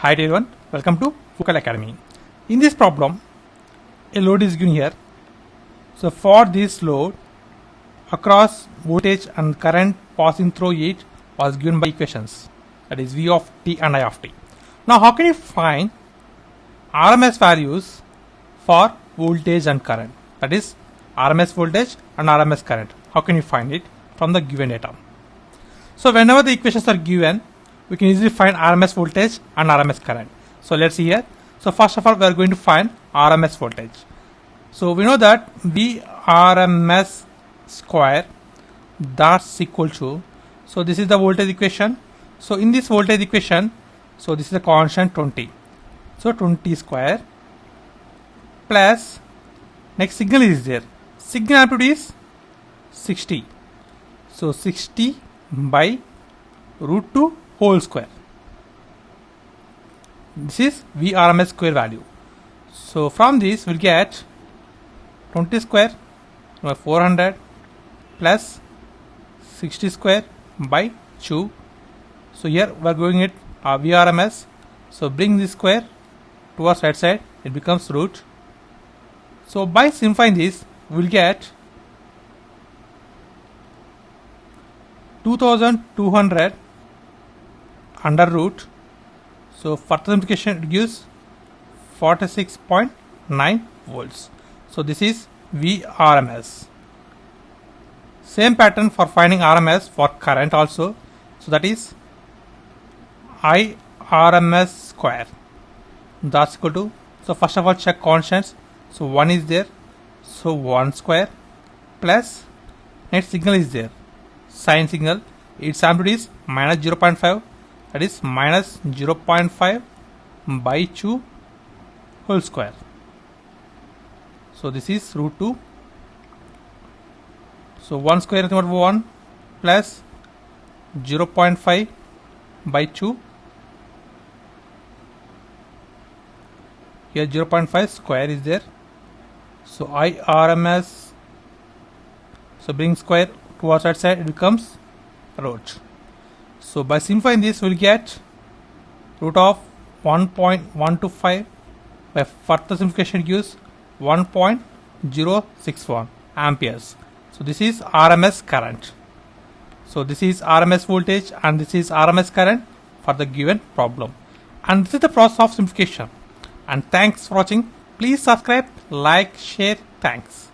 Hi everyone, welcome to Vocal Academy. In this problem, a load is given here. So for this load, across voltage and current passing through it was given by equations, that is V of t and I of t. Now how can you find RMS values for voltage and current, that is RMS voltage and RMS current? How can you find it from the given data? So whenever the equations are given, we can easily find RMS voltage and RMS current. So let's see here. So first of all, we are going to find RMS voltage. So we know that V RMS square, that's equal to, so this is the voltage equation. So in this voltage equation, so this is a constant 20. So 20 square plus, next signal is there. Signal amplitude is 60. So 60 by root 2 whole square. This is VRMS square value. So from this we'll get 20 square by 400 plus 60 square by 2. So here we are going at VRMS. So bring this square towards right side, it becomes root. So by simplifying this we'll get 2200 under root. So for simplification it gives 46.9 volts. So this is VRMS. Same pattern for finding RMS for current also. So that is IRMS square, that's equal to, so first of all check constants. So 1 is there, so 1 square plus next signal is there, sine signal, its amplitude is minus 0.5, that is minus 0.5 by 2 whole square. So this is root 2. So 1 square is number 1 plus 0.5 by 2. Here 0.5 square is there. So IRMS, so bring square towards that side, it becomes root. So by simplifying this we'll get root of 1.125, by further simplification gives 1.061 amperes. So this is RMS current. So this is RMS voltage and this is RMS current for the given problem. And this is the process of simplification. And thanks for watching. Please subscribe, like, share. Thanks.